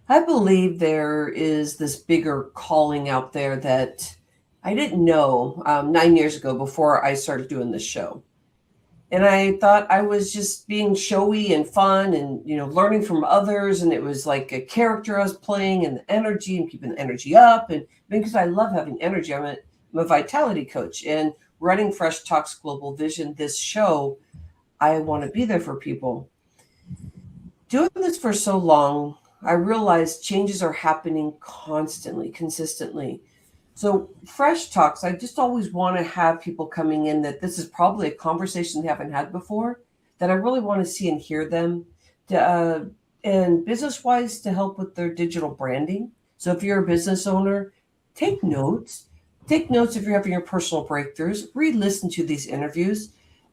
I believe there is this bigger calling out there that I didn't know 9 years ago before I started doing this show. And I thought I was just being showy and fun and, learning from others. And it was like a character I was playing and the energy and keeping the energy up. And because I love having energy, I'm a vitality coach and running Fresh Talks Global Vision, this show, I want to be there for people. Doing this for so long, I realized changes are happening constantly, consistently. So, Fresh Talks, I just always want to have people coming in that this is probably a conversation they haven't had before, that I really want to see and hear them, to, and business wise, to help with their digital branding. So, if you're a business owner, take notes. Take notes if you're having your personal breakthroughs. Re listen to these interviews.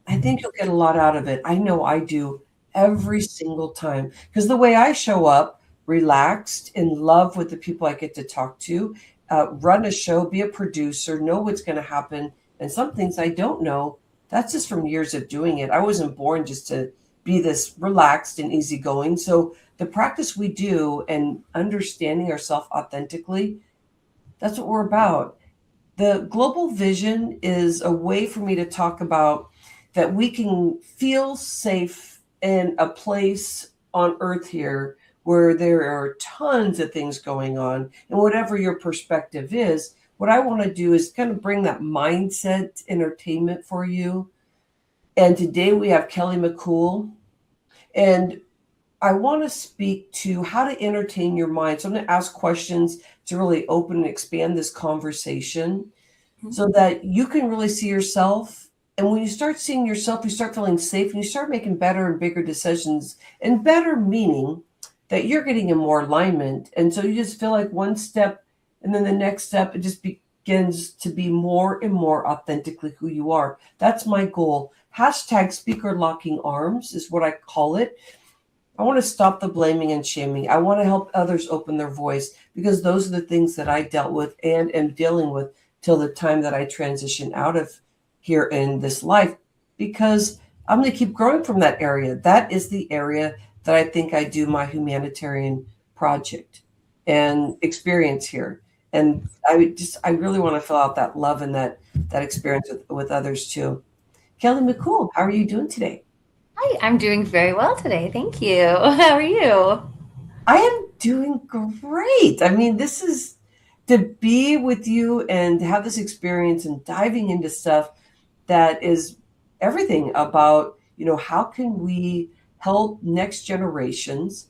I think you'll get a lot out of it. I know I do every single time because the way I show up, relaxed, in love with the people I get to talk to, run a show, be a producer, know what's going to happen. And some things I don't know. That's just from years of doing it. I wasn't born just to be this relaxed and easygoing. So the practice we do and understanding ourselves authentically, that's what we're about. The global vision is a way for me to talk about that we can feel safe in a place on earth here where there are tons of things going on. And whatever your perspective is, what I want to do is kind of bring that mindset entertainment for you. And today we have Kelly McCool. And I want to speak to how to entertain your mind. So I'm going to ask questions to really open and expand this conversation so that you can really see yourself. And when you start seeing yourself, you start feeling safe and you start making better and bigger decisions, and better meaning that you're getting in more alignment. And so you just feel like one step and then the next step, it just begins to be more and more authentically who you are. That's my goal. Hashtag speaker locking arms is what I call it. I want to stop the blaming and shaming. I want to help others open their voice because those are the things that I dealt with and am dealing with till the time that I transition out of here in this life, because I'm going to keep growing from that area. That is the area that I think I do my humanitarian project and experience here. And I really want to fill out that love and that experience with others too. Kelly McCool, how are you doing today? Hi, I'm doing very well today. Thank you. How are you? I am doing great. I mean, this is to be with you and have this experience and diving into stuff that is everything about, how can we help next generations?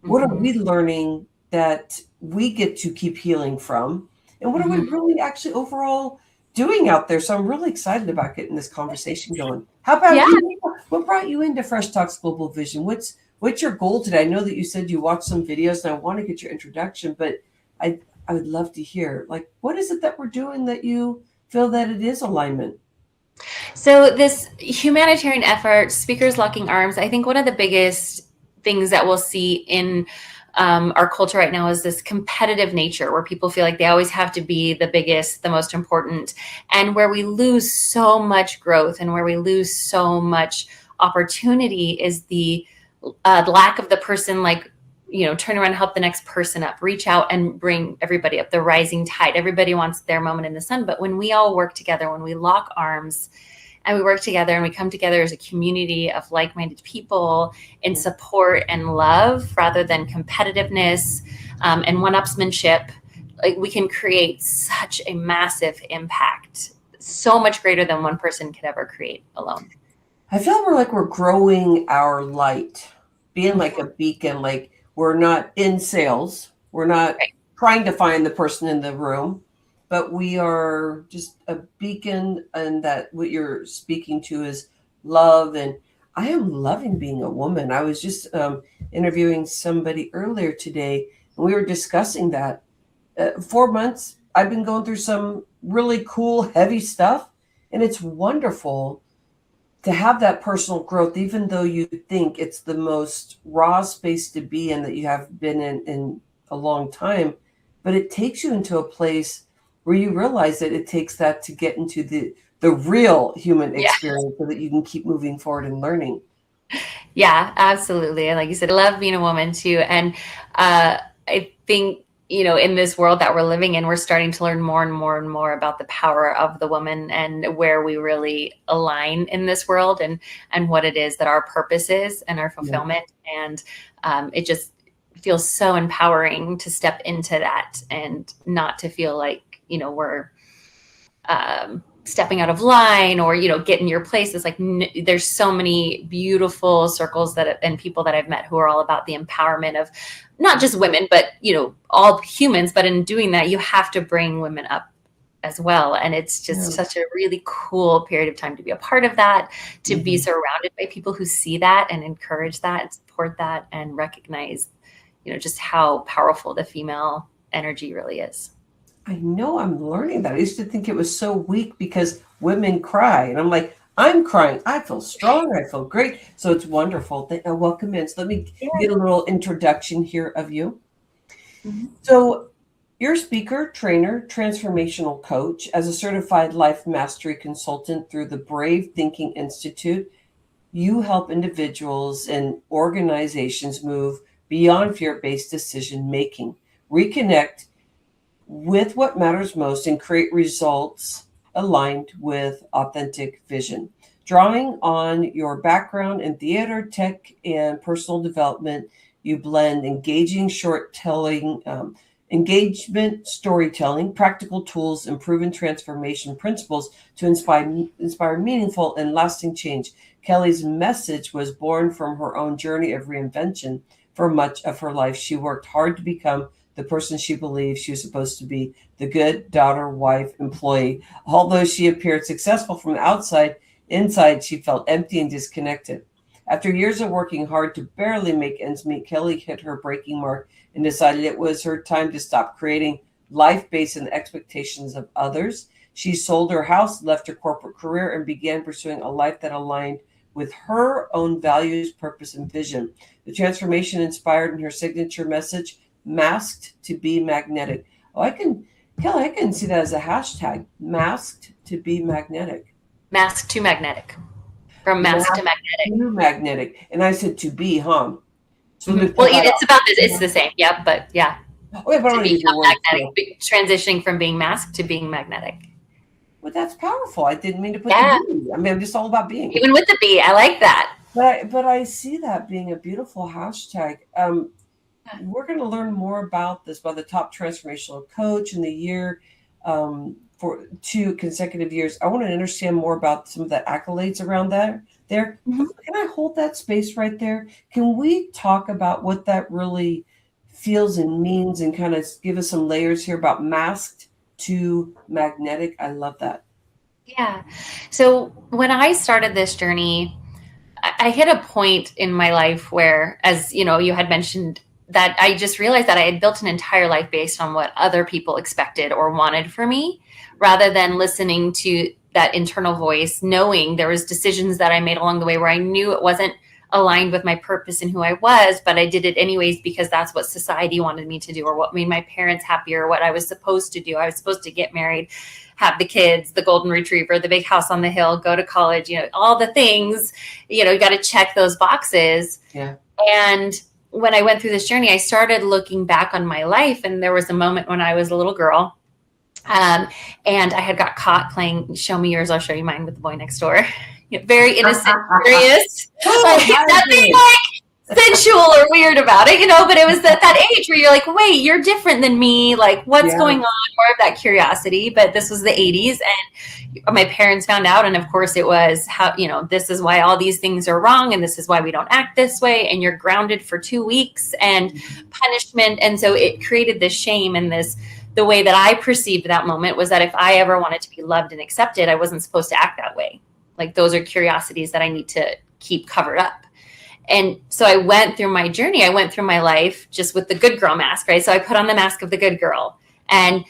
What are hmm we learning that we get to keep healing from? And what are we hmm really actually overall doing out there? So I'm really excited about getting this conversation going. How about Yeah. you? What brought you into Fresh Talks Global Vision? What's your goal today? I know that you said you watched some videos and I want to get your introduction, but I would love to hear, like, what is it that we're doing that you feel that it is alignment? So, this humanitarian effort, Speakers Locking Arms, I think one of the biggest things that we'll see in our culture right now is this competitive nature where people feel like they always have to be the biggest, the most important, and where we lose so much growth and where we lose so much opportunity is the lack of the person, like, turn around and help the next person up, reach out and bring everybody up, the rising tide. Everybody wants their moment in the sun. But when we all work together, when we lock arms and we work together and we come together as a community of like-minded people in support and love rather than competitiveness and one-upsmanship, like, we can create such a massive impact, so much greater than one person could ever create alone. I feel we're growing our light, being like a beacon, like we're not in sales. We're not Right. trying to find the person in the room, but we are just a beacon. And that what you're speaking to is love. And I am loving being a woman. I was just interviewing somebody earlier today, and we were discussing that. 4 months, I've been going through some really cool, heavy stuff, and it's wonderful to have that personal growth, even though you think it's the most raw space to be in that you have been in a long time, but it takes you into a place where you realize that it takes that to get into the real human Yeah. experience so that you can keep moving forward and learning. Yeah, absolutely. And like you said, I love being a woman too. And I think, in this world that we're living in, we're starting to learn more and more and more about the power of the woman and where we really align in this world, and what it is that our purpose is and our fulfillment. And it just feels so empowering to step into that and not to feel like, we're stepping out of line or, get in your place. It's like, there's so many beautiful circles and people that I've met who are all about the empowerment of not just women, but, all humans. But in doing that, you have to bring women up as well. And it's just such a really cool period of time to be a part of that, to be surrounded by people who see that and encourage that and support that and recognize, just how powerful the female energy really is. I know, I'm learning that. I used to think it was so weak because women cry. And I'm like, I'm crying. I feel strong. I feel great. So it's wonderful. Welcome in. So let me get a little introduction here of you. Mm-hmm. So you're a speaker, trainer, transformational coach, as a certified life mastery consultant through the Brave Thinking Institute. You help individuals and organizations move beyond fear-based decision making, reconnect with what matters most, and create results aligned with authentic vision. Drawing on your background in theater, tech, and personal development, you blend engagement storytelling, practical tools, and proven transformation principles to inspire meaningful and lasting change. Kelly's message was born from her own journey of reinvention. For much of her life, she worked hard to become the person she believed she was supposed to be, the good daughter, wife, employee. Although she appeared successful from the outside, inside she felt empty and disconnected. After years of working hard to barely make ends meet, Kelly hit her breaking mark and decided it was her time to stop creating life based on the expectations of others. She sold her house, left her corporate career, and began pursuing a life that aligned with her own values, purpose, and vision. The transformation inspired in her signature message, masked to be magnetic. Kelly, I can see that as a hashtag, masked to be magnetic. Mask to magnetic. From mask to magnetic. To magnetic. And I said to be, huh? So Well, it's about this. It's the same. Yep. But yeah. Oh, yeah, but I don't use the word magnetic. Transitioning from being masked to being magnetic. Well, that's powerful. I didn't mean to put the be. I mean, I'm just all about being. Even with the be, I like that. But I see that being a beautiful hashtag. We're going to learn more about this by the top transformational coach in the year for 2 consecutive years. I want to understand more about some of the accolades around that. Can I hold that space right there? Can we talk about what that really feels and means and kind of give us some layers here about masked to magnetic? I love that. Yeah. So when I started this journey, I hit a point in my life where, as you had mentioned, that I just realized that I had built an entire life based on what other people expected or wanted for me, rather than listening to that internal voice, knowing there was decisions that I made along the way where I knew it wasn't aligned with my purpose and who I was, but I did it anyways because that's what society wanted me to do, or what made my parents happy, or what I was supposed to do. I was supposed to get married, have the kids, the golden retriever, the big house on the hill, go to college, all the things, you got to check those boxes. Yeah. And when I went through this journey, I started looking back on my life, and there was a moment when I was a little girl, and I had got caught playing Show Me Yours, I'll Show You Mine with the boy next door. Very innocent, curious, nothing like sensual or weird about it, but it was that age where you're like, wait, you're different than me. Like, what's going on? More of that curiosity. But this was the 80s, and my parents found out. And of course it was how, this is why all these things are wrong. And this is why we don't act this way. And you're grounded for 2 weeks and punishment. And so it created this shame and the way that I perceived that moment was that if I ever wanted to be loved and accepted, I wasn't supposed to act that way. Like, those are curiosities that I need to keep covered up. And so I went through my journey. I went through my life just with the good girl mask, right? So I put on the mask of the good girl. And,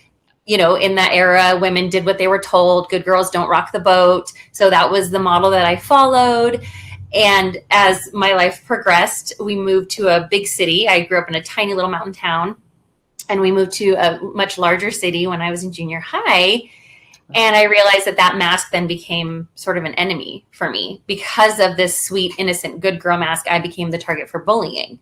in that era, women did what they were told. Good girls don't rock the boat. So that was the model that I followed. And as my life progressed, we moved to a big city. I grew up in a tiny little mountain town, and we moved to a much larger city when I was in junior high. And I realized that mask then became sort of an enemy for me. Because of this sweet, innocent, good girl mask, I became the target for bullying.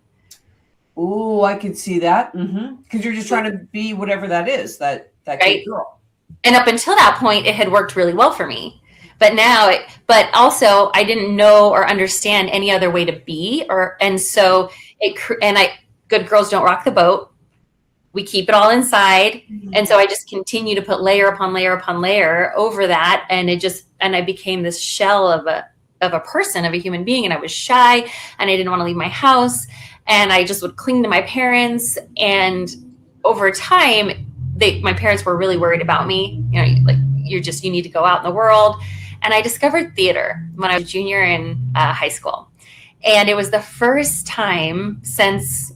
Oh, I can see that. Because you're just trying to be whatever that is, that right? good girl. And up until that point, it had worked really well for me. But now, but also I didn't know or understand any other way to be, and so good girls don't rock the boat. We keep it all inside. And so I just continue to put layer upon layer upon layer over that. And I became this shell of a person, of a human being. And I was shy and I didn't want to leave my house. And I just would cling to my parents. And over time, my parents were really worried about me. You know, like, you need to go out in the world. And I discovered theater when I was a junior in high school. And it was the first time since,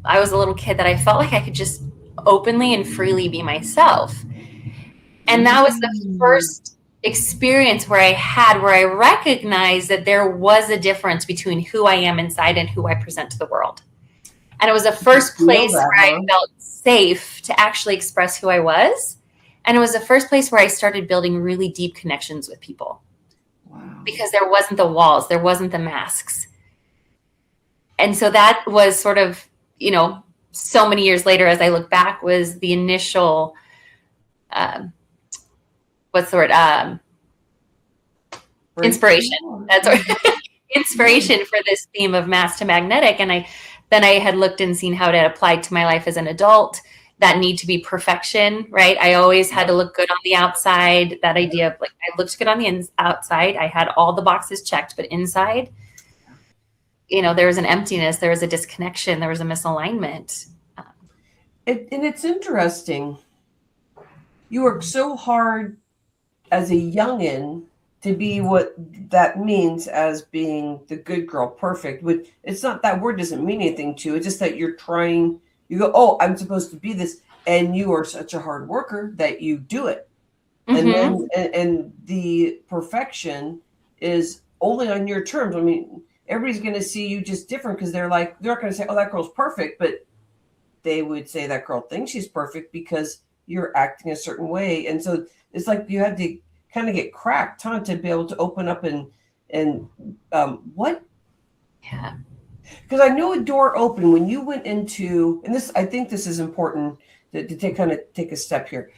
I was a little kid that I felt like I could just openly and freely be myself. And that was the first experience where I recognized that there was a difference between who I am inside and who I present to the world. And it was the first place where I felt safe to actually express who I was. And it was the first place where I started building really deep connections with people. Wow. Because there wasn't the walls, there wasn't the masks. And so that was sort of, so many years later, as I look back, was the initial, inspiration. That's inspiration for this theme of mass to magnetic. And then I had looked and seen how it had applied to my life as an adult. That need to be perfection, right? I always had to look good on the outside. That idea of like, I looked good on the outside. I had all the boxes checked, but inside, there was an emptiness, there was a disconnection, there was a misalignment. And it's interesting. You work so hard as a youngin' to be what that means as being the good girl, perfect. Which it's not, that word doesn't mean anything to you. It's just that you're trying. You go, oh, I'm supposed to be this, and you are such a hard worker that you do it. And then and the perfection is only on your terms. I mean, everybody's going to see you just different because they're not going to say, oh, that girl's perfect, but they would say that girl thinks she's perfect because you're acting a certain way. And so it's like you had to kind of get cracked, huh, to be able to open up and what? Yeah. Because I know a door opened when you went into, and this, I think this is important to take a step here,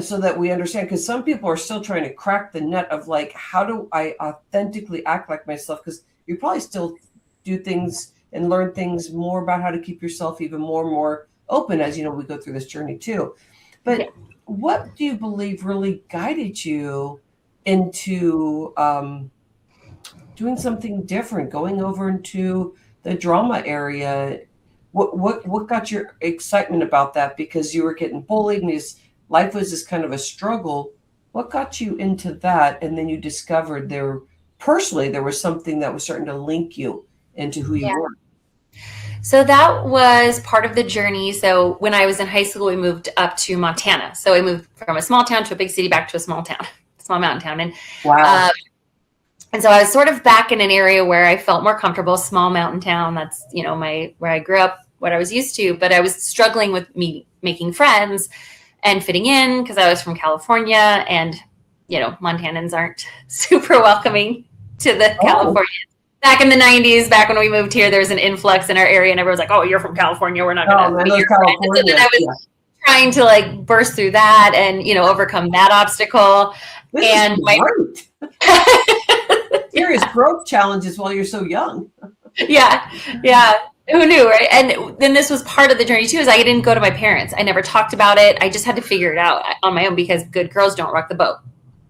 so that we understand, because some people are still trying to crack the nut of like, how do I authentically act like myself? Because you probably still do things and learn things more about how to keep yourself even more and more open as, we go through this journey too. But what do you believe really guided you into doing something different, going over into the drama area? What got your excitement about that? Because you were getting bullied and life was just kind of a struggle. What got you into that? And then you discovered there was something that was starting to link you into who you were. So that was part of the journey. So when I was in high school, we moved up to Montana. So I moved from a small town to a big city, back to a small mountain town. And wow. And so I was sort of back in an area where I felt more comfortable, small mountain town. That's, where I grew up, what I was used to. But I was struggling with making friends and fitting in because I was from California, and, Montanans aren't super welcoming to the Californians. Back in the 90s, back when we moved here, there was an influx in our area, and everyone's like, oh, you're from California. We're not going to be your friend. So then I was trying to like burst through that and, overcome that obstacle. Serious growth challenges while you're so young. Yeah. Who knew, right? And then this was part of the journey too, is I didn't go to my parents. I never talked about it. I just had to figure it out on my own, because good girls don't rock the boat.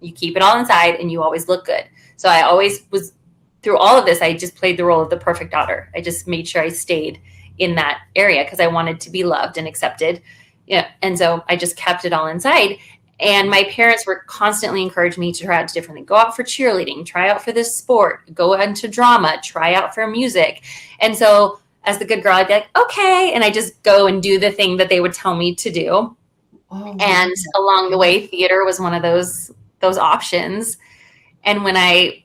You keep it all inside and you always look good. So I always was, through all of this, I just played the role of the perfect daughter. I just made sure I stayed in that area because I wanted to be loved and accepted. Yeah. And so I just kept it all inside. And my parents were constantly encouraging me to try out different things. Go out for cheerleading, try out for this sport, go into drama, try out for music. And so as the good girl, I'd be like, okay. And I just go and do the thing that they would tell me to do. And along the way, theater was one of those options. And when I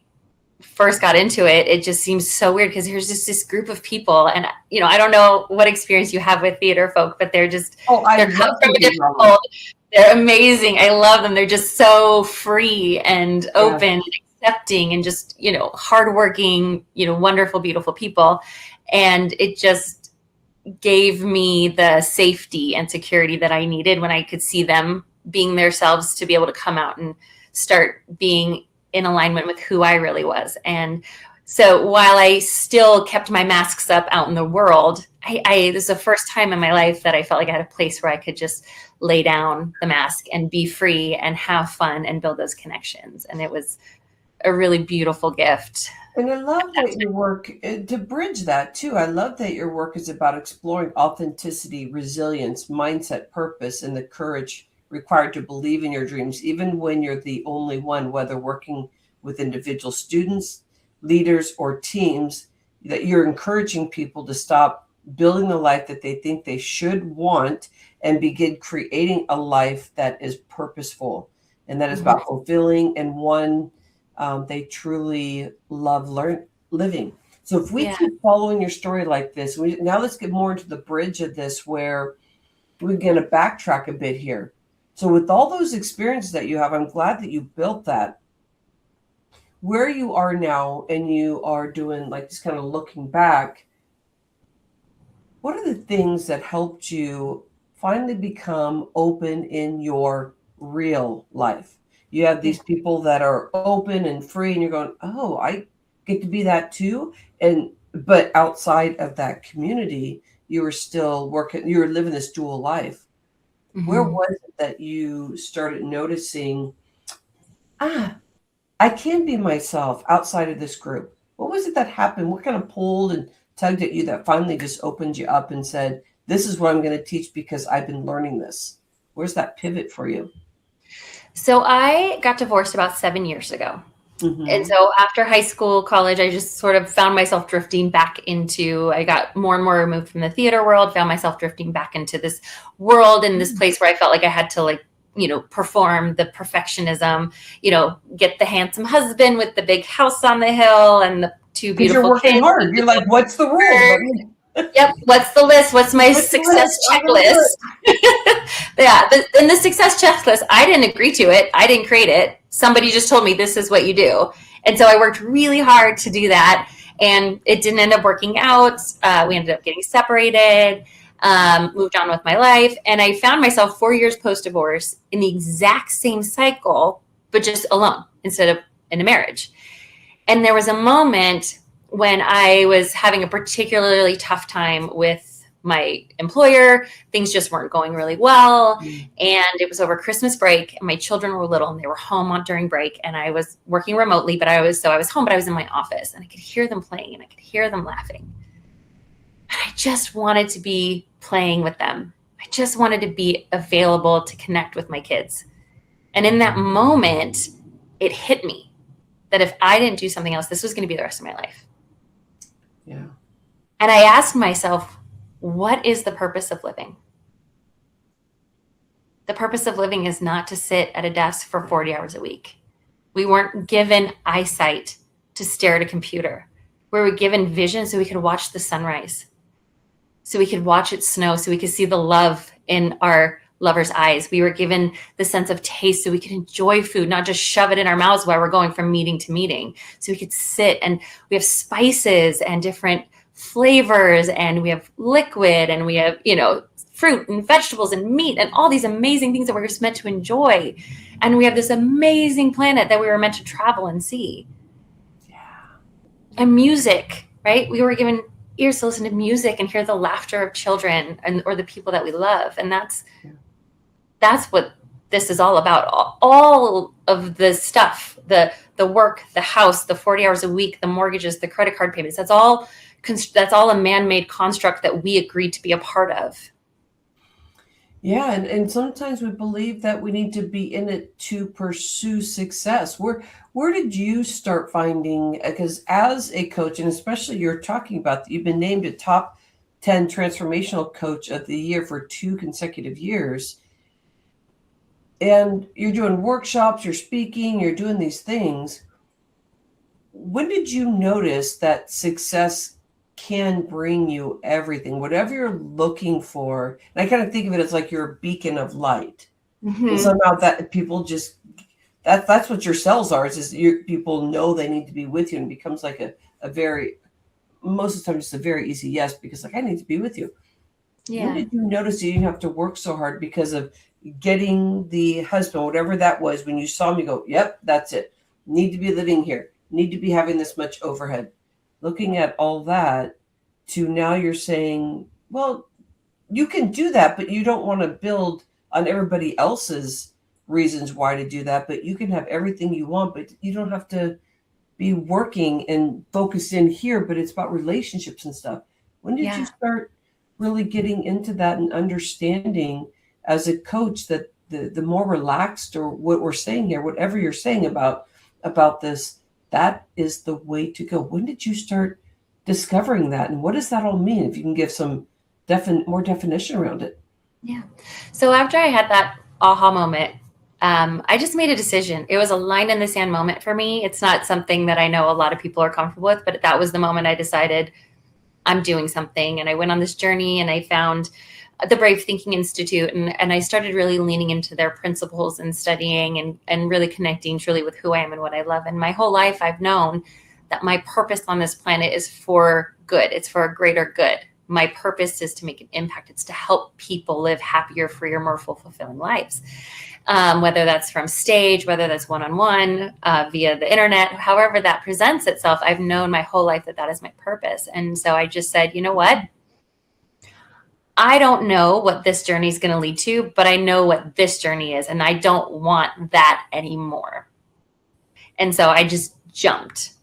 first got into it, it just seems so weird because there's just this group of people, and I don't know what experience you have with theater folk, but they're just they're come from a different world. They're amazing. I love them. They're just so free and open and accepting and just hardworking, wonderful, beautiful people. And it just gave me the safety and security that I needed when I could see them being themselves to be able to come out and start being in alignment with who I really was. And so while I still kept my masks up out in the world, this is the first time in my life that I felt like I had a place where I could just lay down the mask and be free and have fun and build those connections. And it was a really beautiful gift. And I love that your work, to bridge that too, I love that your work is about exploring authenticity, resilience, mindset, purpose, and the courage required to believe in your dreams, even when you're the only one, whether working with individual students, leaders, or teams, that you're encouraging people to stop building the life that they think they should want and begin creating a life that is purposeful and that is about fulfilling and one they truly love living. So if we keep following your story like this, now let's get more into the bridge of this where we're going to backtrack a bit here. So with all those experiences that you have, I'm glad that you built that. Where you are now and you are doing like just kind of looking back, what are the things that helped you finally become open in your real life? You have these people that are open and free and you're going, oh, I get to be that too. But outside of that community, you were still working, you were living this dual life. Mm-hmm. Where was it that you started noticing, I can be myself outside of this group? What was it that happened? What kind of pulled and tugged at you that finally just opened you up and said, this is what I'm going to teach because I've been learning this? Where's that pivot for you? So I got divorced about 7 years ago. Mm-hmm. And so after high school, college, I just sort of found myself drifting back into, I got more and more removed from the theater world, found myself drifting back into this world and this place where I felt like I had to perform the perfectionism, get the handsome husband with the big house on the hill and the two beautiful you're working kids. Hard. You're like, what's the rule? Yep. What's the list? What's my success checklist? And the success checklist, I didn't agree to it. I didn't create it. Somebody just told me this is what you do. And so I worked really hard to do that. And it didn't end up working out. We ended up getting separated, moved on with my life. And I found myself 4 years post-divorce in the exact same cycle, but just alone instead of in a marriage. And there was a moment when I was having a particularly tough time with my employer. Things just weren't going really well. And it was over Christmas break and my children were little and they were home during break and I was working remotely, but I was home, but I was in my office and I could hear them playing and I could hear them laughing. And I just wanted to be playing with them. I just wanted to be available to connect with my kids. And in that moment, it hit me that if I didn't do something else, this was going to be the rest of my life. Yeah. And I asked myself, what is the purpose of living? The purpose of living is not to sit at a desk for 40 hours a week. We weren't given eyesight to stare at a computer. We were given vision so we could watch the sunrise, so we could watch it snow, so we could see the love in our lover's eyes. We were given the sense of taste so we could enjoy food, not just shove it in our mouths while we're going from meeting to meeting. So we could sit and we have spices and different flavors and we have liquid and we have, fruit and vegetables and meat and all these amazing things that we're just meant to enjoy. And we have this amazing planet that we were meant to travel and see. Yeah. And music, right? We were given ears to listen to music and hear the laughter of children or the people that we love. And that's what this is all about. All of the stuff, the work, the house, the 40 hours a week, the mortgages, the credit card payments, that's all a man-made construct that we agreed to be a part of. Yeah, and sometimes we believe that we need to be in it to pursue success. Where did you start finding, because as a coach, and especially you're talking about, you've been named a top 10 transformational coach of the year for 2 consecutive years. And you're doing workshops, you're speaking, you're doing these things. When did you notice that success can bring you everything, whatever you're looking for? And I kind of think of it as like you're a beacon of light. Mm-hmm. And somehow that people just, that's what your cells are, is people know they need to be with you, and it becomes like a very, most of the time, just a very easy yes, because like, I need to be with you. When Yeah. did you notice you didn't have to work so hard because of getting the husband, whatever that was, when you saw him, you go, yep, that's it. Need to be living here. Need to be having this much overhead. Looking at all that to now you're saying, well, you can do that, but you don't want to build on everybody else's reasons why to do that. But you can have everything you want, but you don't have to be working and focused in here, but it's about relationships and stuff. When did you Yeah. start really getting into that and understanding as a coach that the more relaxed, or what we're saying here, whatever you're saying about this, that is the way to go? When did you start discovering that, and what does that all mean? If you can give some more definition around it. Yeah. So after I had that aha moment, I just made a decision. It was a line in the sand moment for me. It's not something that I know a lot of people are comfortable with, but that was the moment I decided I'm doing something. And I went on this journey and I found the Brave Thinking Institute, and I started really leaning into their principles and studying and really connecting truly with who I am and what I love. And my whole life I've known that my purpose on this planet is for good. It's for a greater good. My purpose is to make an impact. It's to help people live happier, freer, more fulfilling lives. Whether that's from stage, whether that's one-on-one, via the internet, however that presents itself, I've known my whole life that that is my purpose. And so I just said, you know what? I don't know what this journey is going to lead to, but I know what this journey is, and I don't want that anymore. And so I just jumped.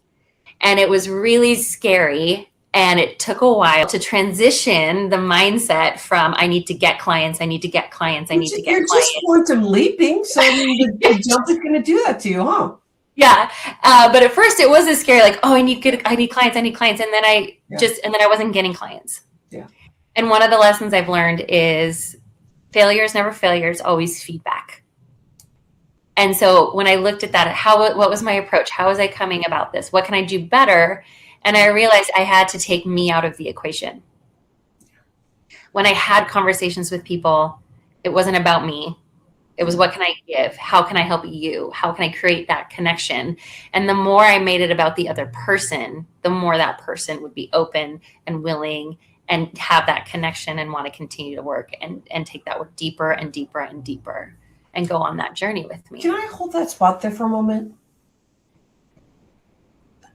And it was really scary. And it took a while to transition the mindset from I need to get clients, I need to get clients, I need to get You're clients. just quantum leaping. So I mean, the jump is going to do that to you, huh? Yeah. But at first it was a scary, like, oh, I need clients. And then I wasn't getting clients. Yeah. And one of the lessons I've learned is failure is never failure, it's always feedback. And so when I looked at that, what was my approach? How was I coming about this? What can I do better? And I realized I had to take me out of the equation. When I had conversations with people, it wasn't about me. It was, what can I give? How can I help you? How can I create that connection? And the more I made it about the other person, the more that person would be open and willing and have that connection and want to continue to work and take that work deeper and deeper and deeper and go on that journey with me. Can I hold that spot there for a moment?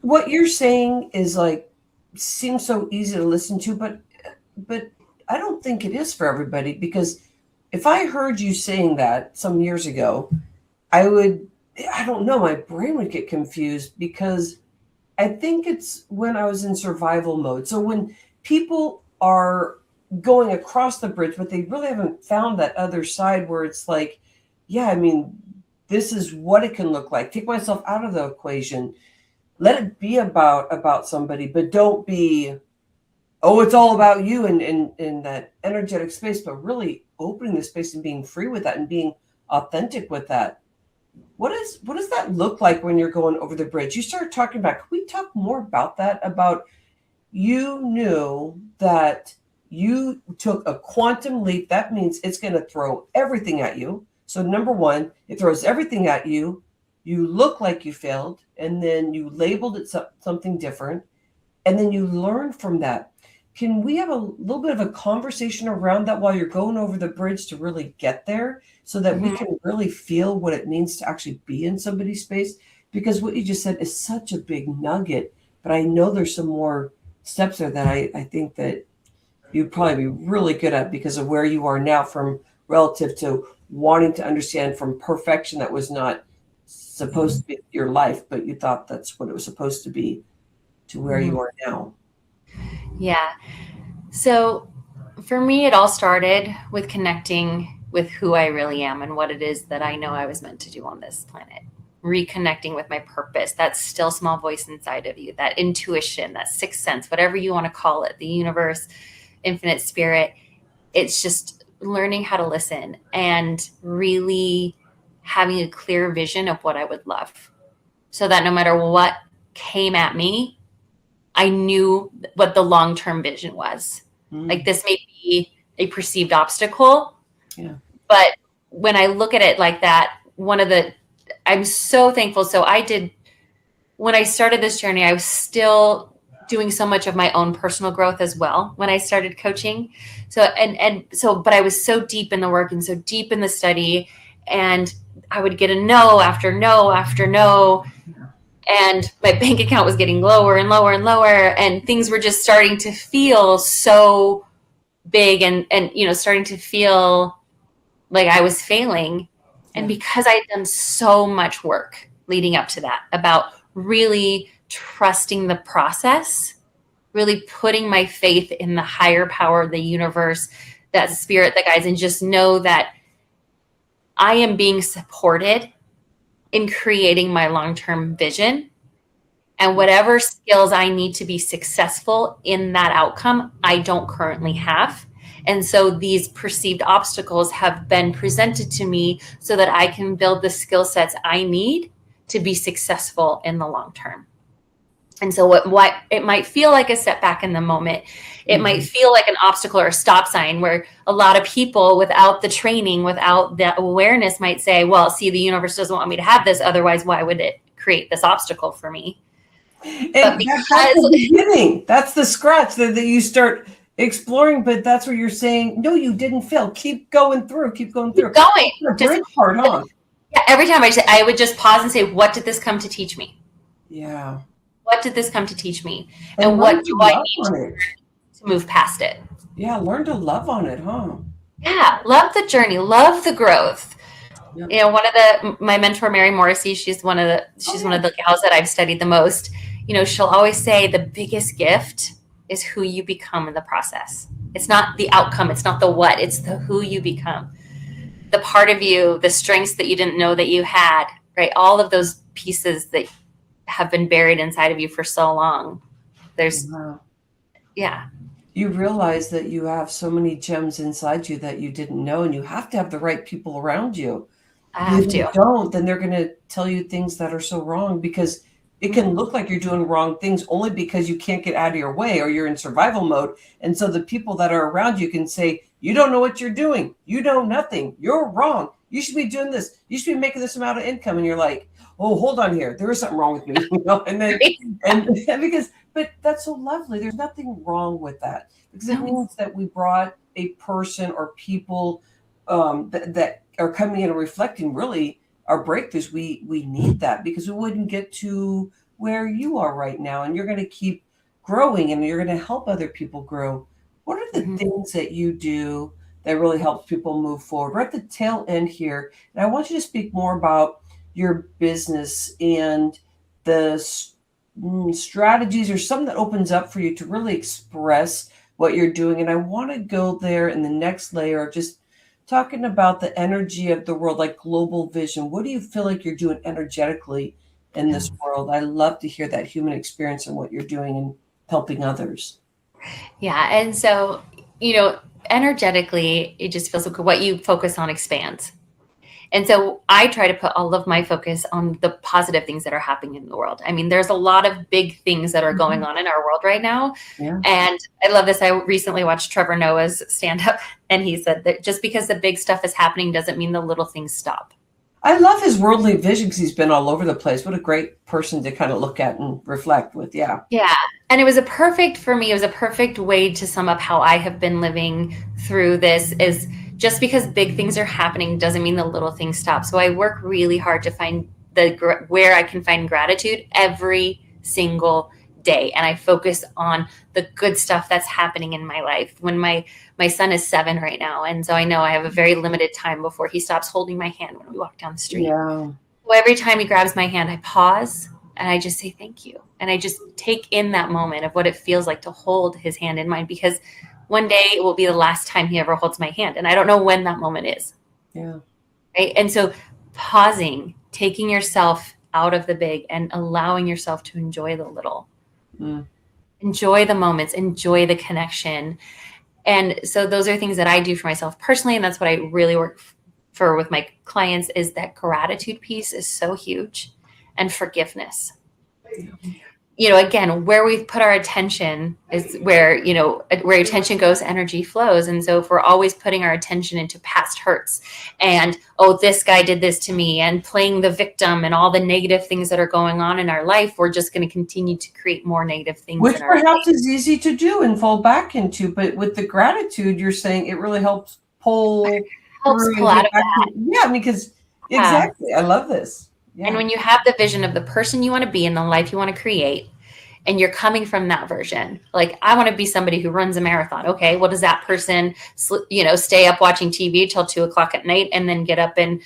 What you're saying is like, seems so easy to listen to, but I don't think it is for everybody, because if I heard you saying that some years ago, I don't know, my brain would get confused, because I think it's when I was in survival mode. So when people are going across the bridge, but they really haven't found that other side where it's like, yeah, I mean, this is what it can look like. Take myself out of the equation. Let it be about somebody, but don't be, oh, it's all about you in that energetic space, but really opening the space and being free with that and being authentic with that. What does that look like when you're going over the bridge? You started talking about, can we talk more about that? About, you knew that you took a quantum leap. That means it's going to throw everything at you. So number one, it throws everything at you. You look like you failed, and then you labeled it something different, and then you learn from that. Can we have a little bit of a conversation around that while you're going over the bridge to really get there, so that we can really feel what it means to actually be in somebody's space? Because what you just said is such a big nugget, but I know there's some more steps there that I think that you'd probably be really good at, because of where you are now, from relative to wanting to understand from perfection that was not supposed to be your life, but you thought that's what it was supposed to be, to where you are now. Yeah. So for me, it all started with connecting with who I really am and what it is that I know I was meant to do on this planet. Reconnecting with my purpose, that still small voice inside of you, that intuition, that sixth sense, whatever you want to call it, the universe, infinite spirit. It's just learning how to listen and really having a clear vision of what I would love, so that no matter what came at me, I knew what the long-term vision was. Like, this may be a perceived obstacle, but when I look at it like that, I'm so thankful. So when I started this journey, I was still doing so much of my own personal growth as well when I started coaching. But I was so deep in the work and so deep in the study, and I would get a no after no after no. And my bank account was getting lower and lower and lower, and things were just starting to feel so big and starting to feel like I was failing. And because I had done so much work leading up to that about really trusting the process, really putting my faith in the higher power of the universe, that spirit that guides, and just know that I am being supported in creating my long-term vision, and whatever skills I need to be successful in that outcome, I don't currently have. And so these perceived obstacles have been presented to me so that I can build the skill sets I need to be successful in the long term. And so what it might feel like a setback in the moment, it might feel like an obstacle or a stop sign, where a lot of people without the training, without the awareness, might say, well, see, the universe doesn't want me to have this. Otherwise, why would it create this obstacle for me? And that's the beginning. That's the scratch that you start exploring, but that's where you're saying, no, you didn't fail. Keep going through. Keep going. Just hard on. Yeah, every time I would just pause and say, what did this come to teach me? Yeah. What did this come to teach me? And what do I need to move past it? Yeah, learn to love on it, huh? Yeah, love the journey, love the growth. Yep. You know, my mentor, Mary Morrissey, she's one of the gals that I've studied the most. You know, she'll always say the biggest gift is who you become in the process. It's not the outcome, it's not the what, it's the who you become. The part of you, the strengths that you didn't know that you had, right? All of those pieces that have been buried inside of you for so long. You realize that you have so many gems inside you that you didn't know, and you have to have the right people around you. If you don't, then they're going to tell you things that are so wrong, because it can look like you're doing wrong things only because you can't get out of your way or you're in survival mode. And so the people that are around you can say, you don't know what you're doing. You know nothing. You're wrong. You should be doing this. You should be making this amount of income. And you're like, oh, hold on here. There is something wrong with me. You know? But that's so lovely. There's nothing wrong with that, because it means that we brought a person or people that are coming in and reflecting really our breakthroughs. We need that, because we wouldn't get to where you are right now, and you're going to keep growing and you're going to help other people grow. What are the things that you do that really helps people move forward? We're at the tail end here, and I want you to speak more about your business and the strategies or something that opens up for you to really express what you're doing. And I want to go there in the next layer of just talking about the energy of the world, like global vision. What do you feel like you're doing energetically in this world? I love to hear that human experience and what you're doing and helping others. Yeah. And so, you know, energetically, it just feels like what you focus on expands. And so I try to put all of my focus on the positive things that are happening in the world. I mean, there's a lot of big things that are going on in our world right now. Yeah. And I love this. I recently watched Trevor Noah's stand-up, and he said that just because the big stuff is happening doesn't mean the little things stop. I love his worldly vision, because he's been all over the place. What a great person to kind of look at and reflect with. Yeah. Yeah. And it was a perfect way to sum up how I have been living through this. Is just because big things are happening doesn't mean the little things stop. So I work really hard to find where I can find gratitude every single day. And I focus on the good stuff that's happening in my life. When my son is 7 right now. And so I know I have a very limited time before he stops holding my hand when we walk down the street. Yeah. So every time he grabs my hand, I pause and I just say, thank you. And I just take in that moment of what it feels like to hold his hand in mine, because one day it will be the last time he ever holds my hand. And I don't know when that moment is. Yeah. Right. And so pausing, taking yourself out of the big and allowing yourself to enjoy the little, enjoy the moments, enjoy the connection. And so those are things that I do for myself personally. And that's what I really work for with my clients, is that gratitude piece is so huge, and forgiveness. again, where we put our attention is where, where attention goes, energy flows. And so if we're always putting our attention into past hurts and, oh, this guy did this to me, and playing the victim and all the negative things that are going on in our life, we're just going to continue to create more negative things Which in our life. perhaps is easy to do and fall back into, but with the gratitude, you're saying it really helps pull Helps through pull and out get of back that. to, yeah, because exactly. I love this. And Yeah. when you have the vision of the person you want to be and the life you want to create, and you're coming from that version, like, I want to be somebody who runs a marathon. Okay, well, does that person, stay up watching TV till 2 o'clock at night and then get up and,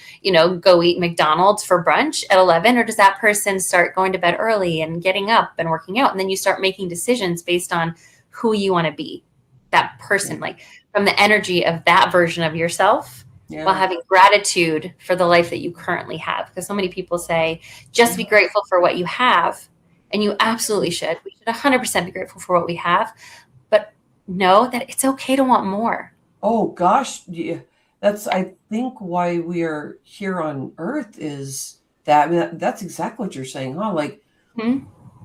go eat McDonald's for brunch at 11? Or does that person start going to bed early and getting up and working out? And then you start making decisions based on who you want to be, that person, like from the energy of that version of yourself, while having gratitude for the life that you currently have. Because so many people say, just be grateful for what you have. And you absolutely should. We should 100% be grateful for what we have, but know that it's okay to want more. Oh gosh, yeah. That's, I think, why we are here on Earth is that. I mean, that's exactly what you're saying, huh? Like,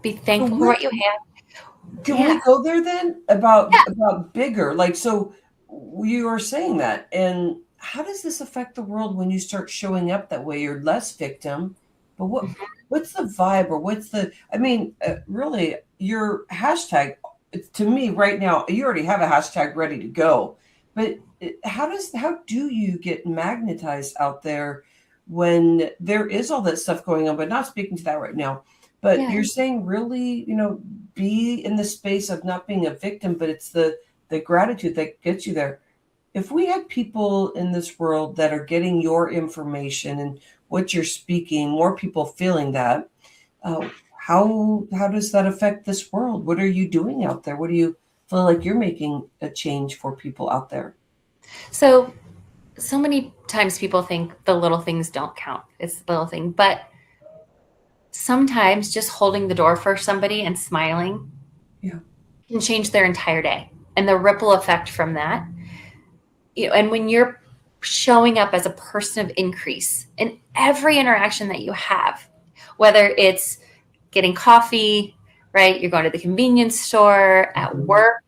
Be thankful for what you have. can we go there then about bigger? Like, so you are saying that, and how does this affect the world when you start showing up that way? You're less victim, but what's the vibe, or what's the? I mean, really, your hashtag, to me right now, you already have a hashtag ready to go, but how do you get magnetized out there when there is all that stuff going on? But not speaking to that right now. But you're saying really, be in the space of not being a victim, but it's the gratitude that gets you there. If we had people in this world that are getting your information and what you're speaking, more people feeling that, how does that affect this world? What are you doing out there? What do you feel like you're making a change for people out there? So many times people think the little things don't count. It's the little thing, but sometimes just holding the door for somebody and smiling can change their entire day, and the ripple effect from that. And when you're showing up as a person of increase in every interaction that you have, whether it's getting coffee, right? You're going to the convenience store, at work.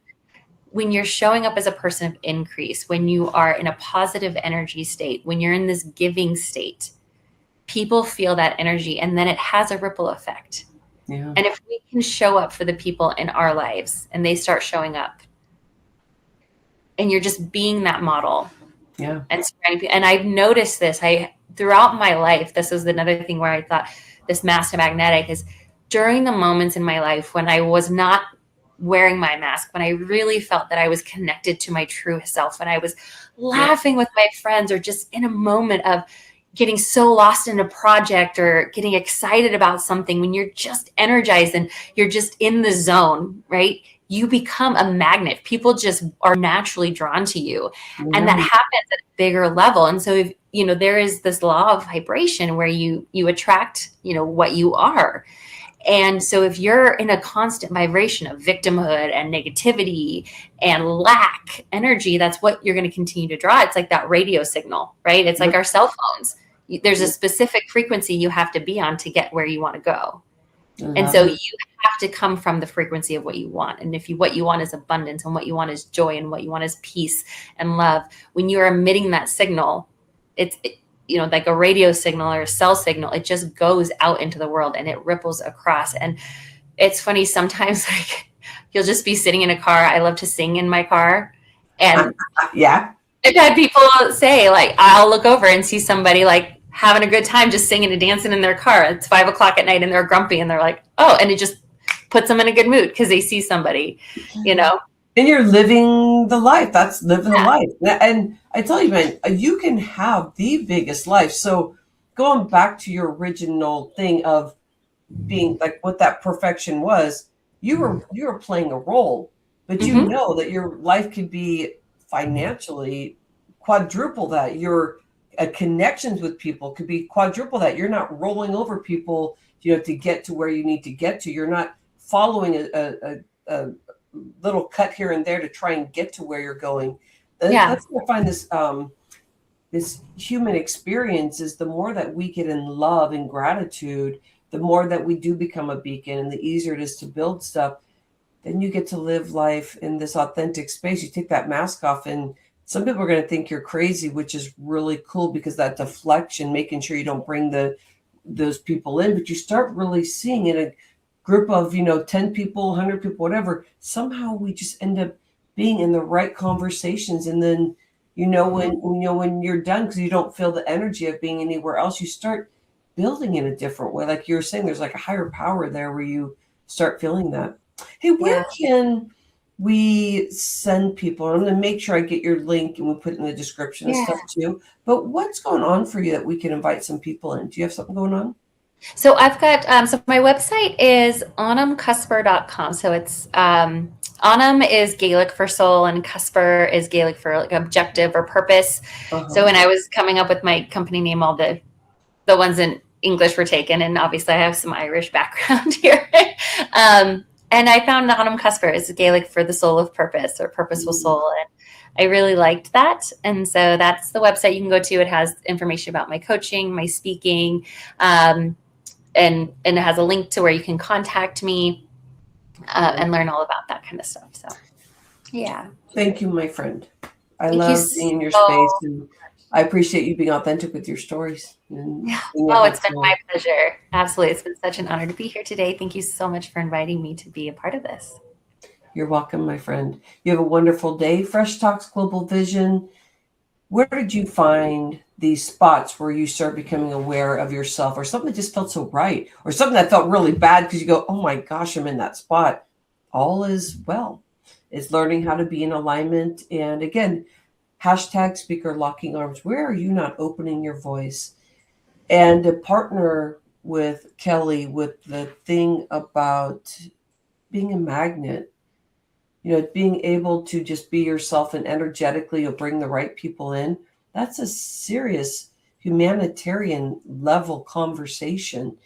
When you're showing up as a person of increase, when you are in a positive energy state, when you're in this giving state, people feel that energy, and then it has a ripple effect. Yeah. And if we can show up for the people in our lives and they start showing up, and you're just being that model. Yeah. And I've noticed this, throughout my life, this is another thing where I thought this master magnetic is during the moments in my life when I was not wearing my mask, when I really felt that I was connected to my true self, when I was laughing with my friends, or just in a moment of getting so lost in a project or getting excited about something, when you're just energized and you're just in the zone, right? You become a magnet. People just are naturally drawn to you. And that happens at a bigger level. And so, if, there is this law of vibration where you attract, what you are. And so if you're in a constant vibration of victimhood and negativity and lack energy, that's what you're going to continue to draw. It's like that radio signal, right? It's like our cell phones. There's a specific frequency you have to be on to get where you want to go. And so you have to come from the frequency of what you want. And if what you want is abundance, and what you want is joy, and what you want is peace and love, when you're emitting that signal, it's like a radio signal or a cell signal, it just goes out into the world and it ripples across. And it's funny, sometimes like you'll just be sitting in a car. I love to sing in my car. And I've had people say, like, I'll look over and see somebody like having a good time just singing and dancing in their car. It's 5 o'clock at night and they're grumpy and they're like, oh, and it just puts them in a good mood because they see somebody, And you're living the life. That's living the life. And I tell you, man, you can have the biggest life. So going back to your original thing of being like what that perfection was, you were playing a role, but you know that your life could be financially quadruple that. Your connections with people could be quadruple that. You're not rolling over people, to get to where you need to get to. You're not following a little cut here and there to try and get to where you're going. That's where I find this human experience is the more that we get in love and gratitude, the more that we do become a beacon and the easier it is to build stuff, then you get to live life in this authentic space. You take that mask off, and some people are going to think you're crazy, which is really cool, because that deflection, making sure you don't bring those people in, but you start really seeing in a group of 10 people, 100 people, whatever, somehow we just end up being in the right conversations. And then when you're done, because you don't feel the energy of being anywhere else, you start building in a different way. Like you were saying, there's like a higher power there where you start feeling that. Hey, where can we send people? I'm going to make sure I get your link and we put it in the description and stuff too. But what's going on for you that we can invite some people in? Do you have something going on? So I've got, so my website is onamcusper.com. So it's, Onam is Gaelic for soul, and Cusper is Gaelic for like objective or purpose. So when I was coming up with my company name, all the ones in English were taken, and obviously I have some Irish background here. And I found Onam Cusper is Gaelic for the soul of purpose, or purposeful soul. And I really liked that. And so that's the website you can go to. It has information about my coaching, my speaking, and it has a link to where you can contact me and learn all about that kind of stuff. So, yeah. Thank you, my friend. I love being in your space, and I appreciate you being authentic with your stories. It's been my pleasure. Absolutely. It's been such an honor to be here today. Thank you so much for inviting me to be a part of this. You're welcome, my friend. You have a wonderful day. Fresh Talks Global Vision. Where did you find these spots where you start becoming aware of yourself, or something that just felt so right, or something that felt really bad because you go, oh my gosh, I'm in that spot? All is well. It's learning how to be in alignment. And again, hashtag speaker locking arms. Where are you not opening your voice? And to partner with Kelly with the thing about being a magnet, being able to just be yourself, and energetically you'll bring the right people in. That's a serious humanitarian level conversation.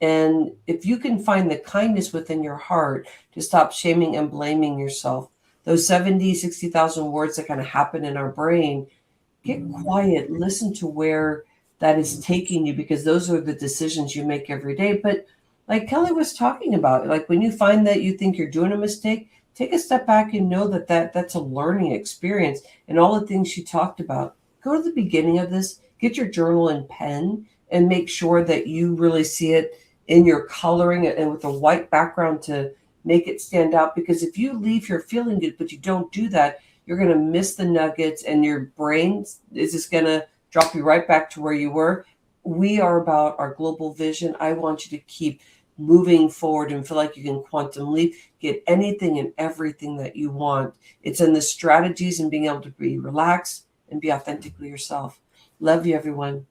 And if you can find the kindness within your heart to stop shaming and blaming yourself, those 70, 60,000 words that kind of happen in our brain, get quiet, listen to where that is taking you, because those are the decisions you make every day. But like Kelly was talking about, like when you find that you think you're doing a mistake, take a step back and know that's a learning experience. And all the things she talked about, go to the beginning of this, get your journal and pen, and make sure that you really see it in your coloring and with a white background to make it stand out. Because if you leave here feeling good, but you don't do that, you're going to miss the nuggets, and your brain is just going to drop you right back to where you were. We are about our global vision. I want you to keep moving forward and feel like you can quantum leap, get anything and everything that you want. It's in the strategies and being able to be relaxed and be authentically yourself. Love you, everyone.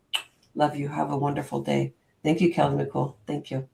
Love you. Have a wonderful day. Thank you, Kelly McCool. Thank you.